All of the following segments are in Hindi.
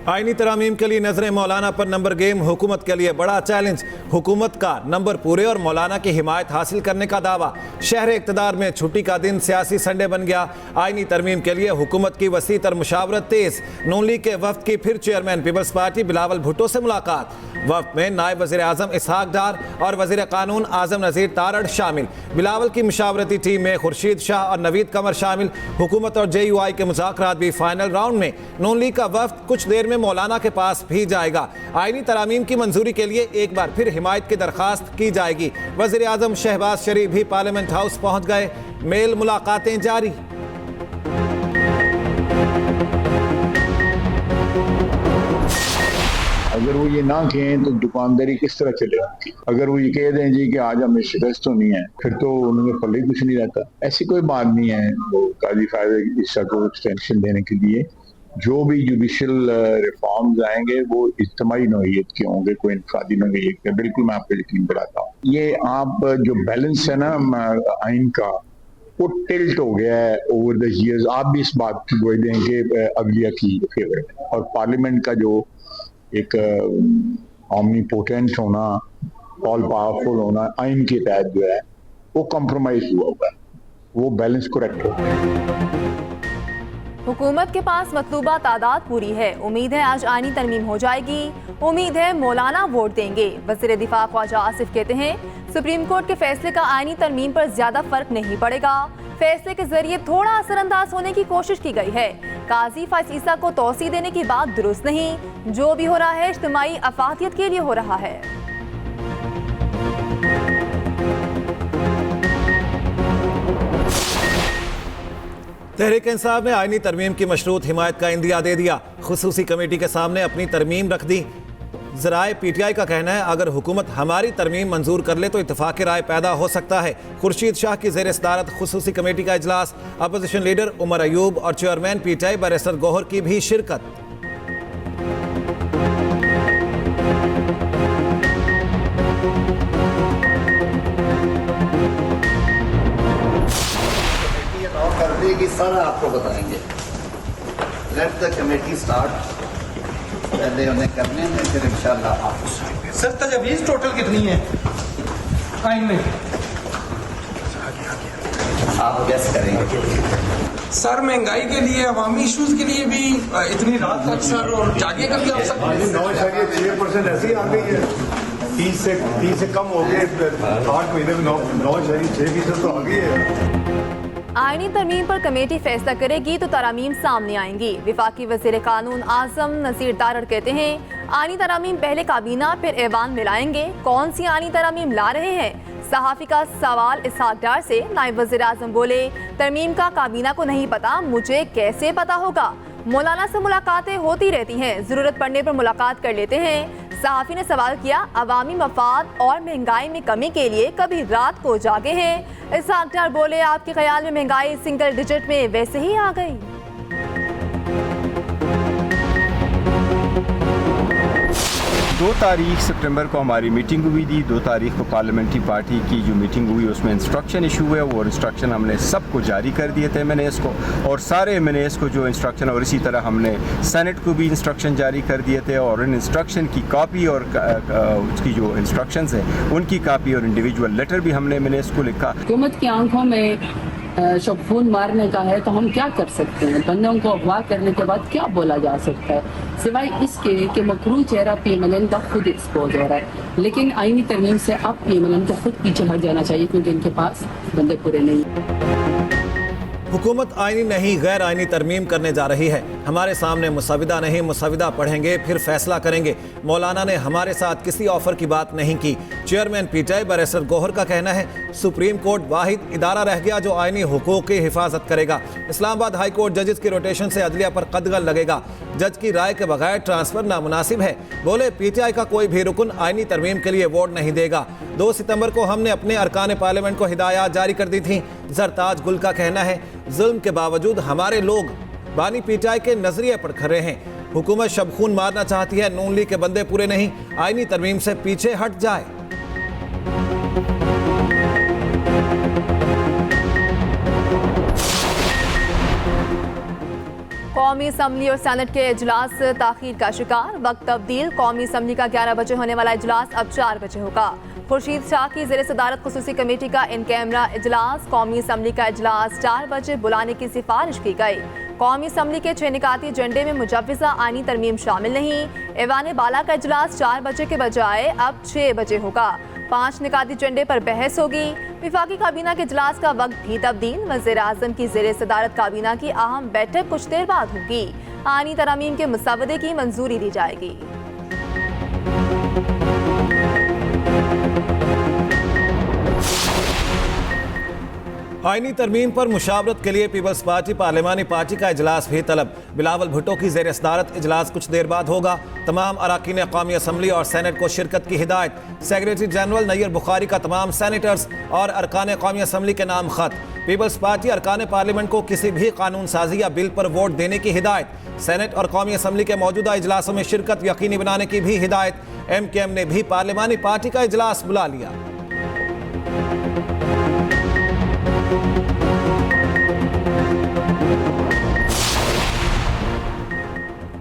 आईनी तरामीम के लिए नजरें मौलाना पर नंबर गेम, हुकूमत के लिए बड़ा चैलेंज। हुकूमत का नंबर पूरे और मौलाना की हिमायत हासिल करने का दावा। शहर इक़्तिदार में छुट्टी का दिन सियासी संडे बन गया। आईनी तरमीम के लिए हुकूमत की वसी तर मुशावरत तेज। नून लीग के वफ्द की फिर chairman Peoples Party Bilawal Bhutto से मुलाकात। वफ्द में नायब वज़ीर आज़म इसहाक डार और वज़ीर कानून आज़म नज़ीर तारड़ शामिल। बिलावल की मुशावरती टीम में खुर्शीद शाह और नवीद कमर शामिल। हुकूमत और JUI के मुज़ाकरात भी फाइनल राउंड में। नून लीग का वफ्द कुछ देर में मौलाना के पास भी जाएगा। आईनी तरामीम की मंजूरी के लिए एक बार फिर हिमायत की दरखास्त की जाएगी। वज़ीर आज़म शहबाज शरीफ भी पार्लियामेंट हाउस पहुंच गए। मेल मुलाकातें जारी। अगर वो ये ना कहें तो दुकानदारी किस तरह चलेगी। अगर वो ये कह दें जी कि आज हमें शिकस्त तो नहीं है, फिर तो उन्होंने पल्ले कुछ नहीं रहता। ऐसी कोई बात नहीं है। वो काजी फायदे इस को एक्सटेंशन देने के लिए जो भी जुडिशल रिफॉर्म्स आएंगे वो इज्तिमाई नौइयत के होंगे, कोई इनफरादी नौइयत के। बिल्कुल मैं आपको यकीन दिलाता हूँ। ये आप जो बैलेंस है ना आइन का, वो टिल्ट हो गया है ओवर द ईयर्स। आप भी इस बात की गोई दें कि अगलिया की फेवर है और पार्लियामेंट का जो एक ऑमनीपोटेंट होना, ऑल पावरफुल होना आइन के तहत जो है वो कॉम्प्रोमाइज हुआ है। वो बैलेंस करेक्ट हो। हुकूमत के पास मतलूबा तादाद पूरी है। उम्मीद है आज आईनी तरमीम हो जाएगी। उम्मीद है मौलाना वोट देंगे। वज़ीर दिफा ख्वाजा आसिफ कहते हैं सुप्रीम कोर्ट के फैसले का आईनी तरमीम पर ज्यादा फर्क नहीं पड़ेगा। फैसले के जरिए थोड़ा असरअंदाज होने की कोशिश की गई है। काजी फैज ईसा को तौसी देने की बात दुरुस्त नहीं। जो भी हो रहा है इज्तिमाई अफादियत के लिए हो रहा है। तहरीक इंसाफ ने आईनी तरमीम की मशरूत हिमायत का इंदिया दे दिया। खुसूसी कमेटी के सामने अपनी तरमीम रख दी। ज़राए PTI का कहना है अगर हुकूमत हमारी तरमीम मंजूर कर ले तो इत्तफाक़ राय पैदा हो सकता है। खुर्शीद शाह की ज़ेर सदारत खुसूसी कमेटी का इजलास। अपोजिशन लीडर उमर अयूब और चेयरमैन PTI बैरिस्टर गौहर की भी शिरकत। कर देगी, सारा आपको बताएंगे। Let the committee start. पहले उन्हें करने में, फिर इंशाल्लाह आप सर तजवीज़ टोटल कितनी है आइन में? आप गैस करेंगे। सर महंगाई के लिए, अवामी इश्यूज के लिए भी इतनी रात तक सर और जागे कर भी आप सकते हैं। 9.6% ऐसी आ गई है। 30 से कम हो गए 8 महीने में 9.6% तो आ गई है। आईनी तरमीम पर कमेटी फैसला करेगी तो तरामीम सामने आएंगी। विफाकी वज़ीर कानून आज़म नज़ीर तारड़ कहते हैं आईनी तरामीम पहले काबीना फिर ऐवान में लाएंगे। कौन सी आईनी तरामीम ला रहे हैं? सहाफ़ी का सवाल इसहाक डार से। नायब वज़ीर आज़म बोले तरमीम का काबीना को नहीं पता, मुझे कैसे पता होगा? मौलाना से मुलाकातें होती रहती हैं, ज़रूरत पड़ने पर मुलाकात कर लेते हैं। सहाफ़ी ने सवाल किया अवामी मफाद और महंगाई में कमी के लिए कभी रात को जागे हैं? इसहाक डार बोले आपके ख्याल में महंगाई सिंगल डिजिट में वैसे ही आ गई? 2 तारीख सितंबर को हमारी मीटिंग हुई थी। 2 तारीख को पार्लियामेंट्री पार्टी की जो मीटिंग हुई उसमें इंस्ट्रक्शन इशू हुए। वो इंस्ट्रक्शन हमने सबको जारी कर दिए थे MNAs को, और सारे MNAs को जो इंस्ट्रक्शन, और इसी तरह हमने सेनेट को भी इंस्ट्रक्शन जारी कर दिए थे। और इन इंस्ट्रक्शन की कॉपी और उसकी जो इंस्ट्रक्शंस हैं उनकी कॉपी और इंडिविजुअल लेटर भी हमने MNAs को लिखा। हुकूमत की आंखों में शबखून मारने का है तो हम क्या कर सकते हैं? बंदों को अगवा करने के बाद क्या बोला जा सकता है सिवाय इसके कि मकरू चेहरा PMLN का खुद एक्सपोज हो रहा है। लेकिन आईनी तरमीम से अब PMLN को खुद पीछे हट जाना चाहिए क्योंकि इनके पास बंदे पूरे नहीं। हुकूमत आईनी नहीं गैर आईनी तरमीम करने जा रही है। हमारे सामने मुसविदा नहीं, मुसविदा पढ़ेंगे फिर फैसला करेंगे। मौलाना ने हमारे साथ किसी ऑफर की बात नहीं की। चेयरमैन PTI बैरिस्टर गौहर का कहना है सुप्रीम कोर्ट वाहिद इदारा रह गया जो आईनी हुकूक की हिफाजत करेगा। इस्लामाबाद हाई कोर्ट जजेस की रोटेशन से अदलिया पर कदगल लगेगा। जज की राय के बगैर ट्रांसफर नामुनासिब है। बोले PTI का कोई भी रुकन आईनी तरमीम के लिए वोट नहीं देगा। 2 सितंबर को हमने अपने अरकान पार्लियामेंट को हिदायत जारी कर दी थी। जरताज गुल का कहना है जुल्म के बावजूद हमारे लोग बानी PTI के नजरिए पर खड़े हैं। हुकूमत शबखून मारना चाहती है, नून लीग के बंदे पूरे नहीं, आईनी तरमीम से पीछे हट जाए। कौमी असम्बली और सेनेट के इजलास ताखीर का शिकार, वक्त तब्दील। कौमी असम्बली का 11 बजे होने वाला इजलास अब 4 बजे होगा। खुर्शीद शाह की ज़ेर सदारत खुसूसी कमेटी का इन कैमरा इजलास, कौमी असम्बली का इजलास 4 बजे बुलाने की सिफारिश की गई। कौमी असम्बली के 6 निकाती एजेंडे में मुजव्वज़ा आईनी तरमीम शामिल नहीं। ऐवान बाला का इजलास 4 बजे के बजाय अब 6 बजे होगा। 5 निकाती एजेंडे पर बहस होगी। विफाकी काबीना के इजलास का वक्त भी तब्दील। वज़ीर आज़म की ज़ेर सदारत काबीना की अहम बैठक कुछ देर बाद होगी। आईनी तरमीम के मुसवदे की मंजूरी दी जाएगी। आईनी तरमीम पर मुशावरत के लिए पीपल्स पार्टी पार्लिमानी पार्टी का इजलास भी तलब। बिलावल भुट्टो की ज़ेर सदारत इजलास कुछ देर बाद होगा। तमाम अरकान कौमी असम्बली और सेनेट को शिरकत की हिदायत। सेक्रेटरी जनरल नैयर बुखारी का तमाम सेनेटर्स और अरकान कौमी असम्बली के नाम खत। पीपल्स पार्टी अरकान पार्लियामेंट को किसी भी कानून साजी या बिल पर वोट देने की हिदायत। सेनेट और कौमी असम्बली के मौजूदा इजलासों में शिरकत यकीनी बनाने की भी हिदायत। MKM ने भी पार्लिमानी पार्टी का इजलास बुला लिया।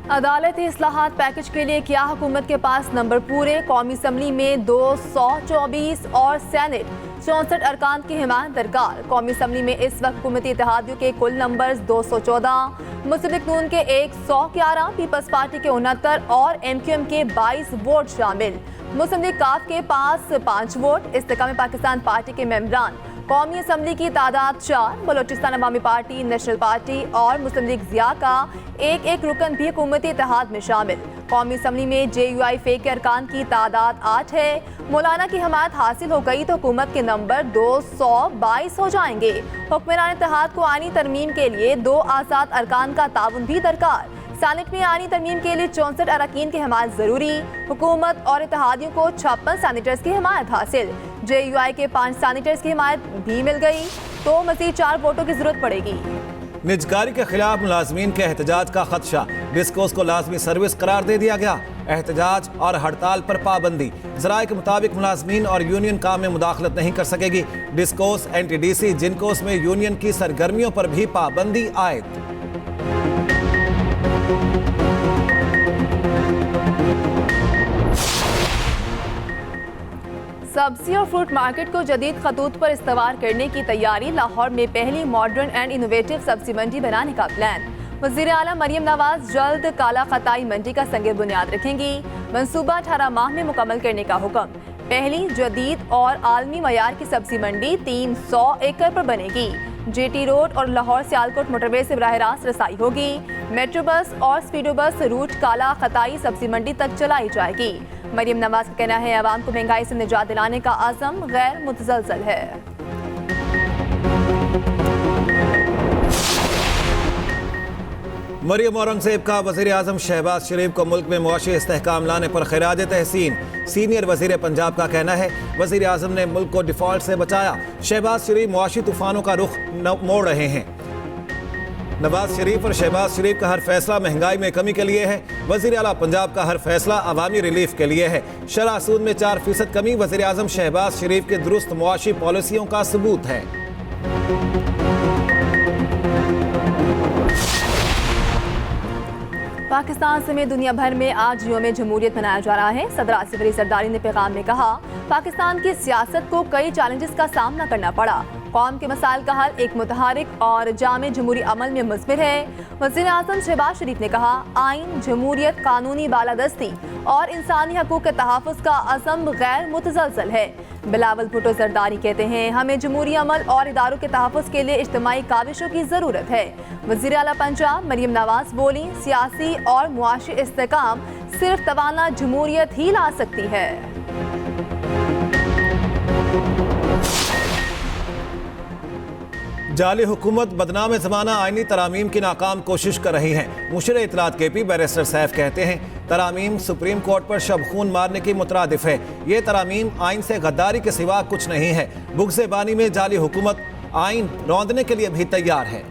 अदालती इस्लाहात पैकेज के लिए क्या हुकूमत के पास नंबर पूरे? कौमी असम्बली में 224 और सेनेट 64 अरकान की हिमायत दरकार। कौमी असम्बली में इस वक्त हुकूमती इत्तेहादियों के कुल नंबर 214, मुस्लिम लीग नून के 111, पीपल्स पार्टी के 69 और MQM के 22 वोट शामिल। मुस्लिम लीग काफ के पास 5 वोट। इस्तेकाम पाकिस्तान पार्टी के मेंबरान। कौमी असम्बली की तादाद 4। बलोचिस्तान अवामी पार्टी, नेशनल पार्टी और मुस्लिम लीग ज़िया का एक रुकन भी हुकूमती इत्तेहाद में शामिल। कौमी असम्बली में JUI फे के अरकान की तादाद 8 है। मौलाना की हमायत हासिल हो गई तो हुकूमत के नंबर 222 हो जाएंगे। हुक्मरान इत्तेहाद को आईनी तरमीम के लिए 2 आज़ाद अरकान का ताउन भी दरकार। सेनेट में आईनी तरमीम के लिए 64 अरकान की हिमायत जरूरी। हुकूमत और इत्तेहादियों को 56 सैनिटर्स की हिमायत हासिल। JUI के 5 सैनिटर्स की हिमायत भी मिल गई तो मज़ीद 4 वोटों की जरूरत पड़ेगी। निजकारी के खिलाफ मुलाजमीन के एहतजाज का खदशा। डिस्कोस को लाजमी सर्विस करार दे दिया गया। एहतजाज और हड़ताल पर पाबंदी। ज़राए के मुताबिक मुलाजमीन और यूनियन काम में मुदाखलत नहीं कर सकेगी। डिस्कोस, NTDC, जिनकोस में यूनियन की सरगर्मियों पर भी पाबंदी आयद। सब्जी और फ्रूट मार्केट को जदीद खतूत पर इस्तवार करने की तैयारी। लाहौर में पहली मॉडर्न एंड इनोवेटिव सब्जी मंडी बनाने का प्लान। वज़ीर आला मरियम नवाज जल्द काला खताई मंडी का संगे बुनियाद रखेंगी। मंसूबा 18 माह में मुकम्मल करने का हुक्म। पहली जदीद और आलमी मयार की सब्जी मंडी 300 एकड़ पर बनेगी। GT रोड और लाहौर सियालकोट मोटरवे से बराह रास्त रसाई होगी। मेट्रो बस और स्पीडो बस रूट काला खताई सब्जी मंडी तक चलाई जाएगी। मरियम नवाज का कहना है अवाम को महंगाई से निजात दिलाने का आज़म गैर मुतज़लज़ल है। मरियम औरंगजेब का वज़ीर आज़म शहबाज शरीफ को मुल्क में मुआशी इस्तेहकाम लाने पर खिराज तहसीन। सीनियर वज़ीर पंजाब का कहना है वज़ीर आज़म ने मुल्क को डिफ़ॉल्ट से बचाया। शहबाज शरीफ मुआशी तूफ़ानों का रुख मोड़ रहे हैं। नवाज शरीफ और शहबाज शरीफ का हर फैसला महंगाई में कमी के लिए है। वज़ीर आला पंजाब का हर फैसला अवामी रिलीफ के लिए है। शरह सूद में 4% कमी वज़ीर आज़म शहबाज शरीफ के दुरुस्त मुआशी पॉलिसियों का सबूत है। पाकिस्तान समेत दुनिया भर में आज यौम जमहूरियत मनाया जा रहा है। सदर आसिफ अली जरदारी ने पैगाम में कहा पाकिस्तान की सियासत को कई चैलेंजेस का सामना करना पड़ा। कौम के मसाइल का हल एक मुतहरिक और जामे जमहूरी अमल में मुज़मिर है। वज़ीर आज़म शहबाज शरीफ ने कहा आइन, जमहूरियत, कानूनी बालादस्ती और इंसानी हकूक़ के तहफ़्फ़ुज़ का अज़म गैर मुतज़लज़ल है। बिलावल भुट्टो जरदारी कहते हैं हमें जमहूरी अमल और इदारों के तहफ़्फ़ुज़ के लिए इज्तिमाई काविशों की ज़रूरत है। वज़ीर आला पंजाब मरियम नवाज बोली सियासी और मुआशी इस्तेहकाम सिर्फ तवाना जमहूरियत ही ला सकती है। जाली हुकूमत बदनाम ज़माना आईनी तरामीम की नाकाम कोशिश कर रही है। मुशीर इत्तलात KP बैरिस्टर सैफ कहते हैं तरामीम सुप्रीम कोर्ट पर शब-खून मारने की मुतरादिफ है। ये तरामीम आइन से गद्दारी के सिवा कुछ नहीं है। बुग़्ज़े बानी में जाली हुकूमत आइन रौंदने के लिए भी तैयार है।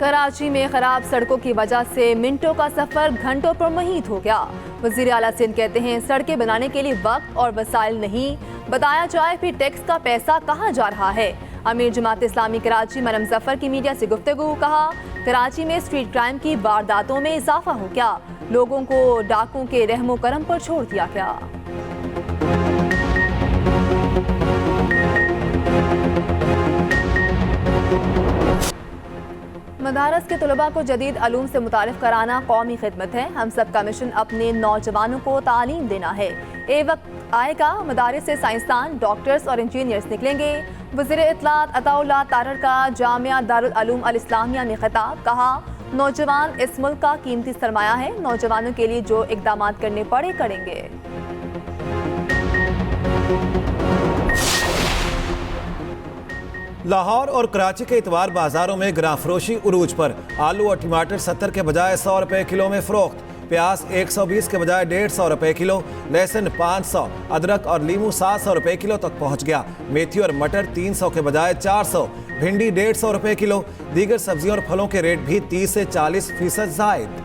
कराची में खराब सड़कों की वजह से मिनटों का सफर घंटों पर मुहीत हो गया। वजीर आला सिंध कहते हैं सड़कें बनाने के लिए वक्त और वसाइल नहीं, बताया जाए फिर टैक्स का पैसा कहाँ जा रहा है। अमीर जमात इस्लामी कराची मरम जफर की मीडिया से गुफ्तगू, कहा कराची में स्ट्रीट क्राइम की वारदातों में इजाफा हो गया, लोगों को डाकुओं के रहमो करम पर छोड़ दिया गया। मदारस के तलबा को जदीद अलूम से मुतारिफ कराना कौमी खिदमत है। हम सब का मिशन अपने नौजवानों को तालीम देना है। ए वक्त आएगा मदारस से साइंसदान, डॉक्टर्स और इंजीनियर्स निकलेंगे। वज़ीर इत्तलात अताउल्लाह तारर का जामिया दारुल उलूम अल इस्लामिया में खिताब, कहा नौजवान इस मुल्क का कीमती सरमाया है, नौजवानों के लिए जो इक़दाम करने पड़े करेंगे। लाहौर और कराची के इतवार बाजारों में ग्राम फरोशी उरूज पर। आलू और टमाटर 70 के बजाय 100 रुपए किलो में फरोख्त, प्याज 120 के बजाय 150 रुपए किलो, लहसुन 500, अदरक और लीमू 700 रुपए किलो तक पहुंच गया। मेथी और मटर 300 के बजाय 400, भिंडी 150 रुपए किलो। दीगर सब्जियों और फलों के रेट भी 30 से 40% जायद।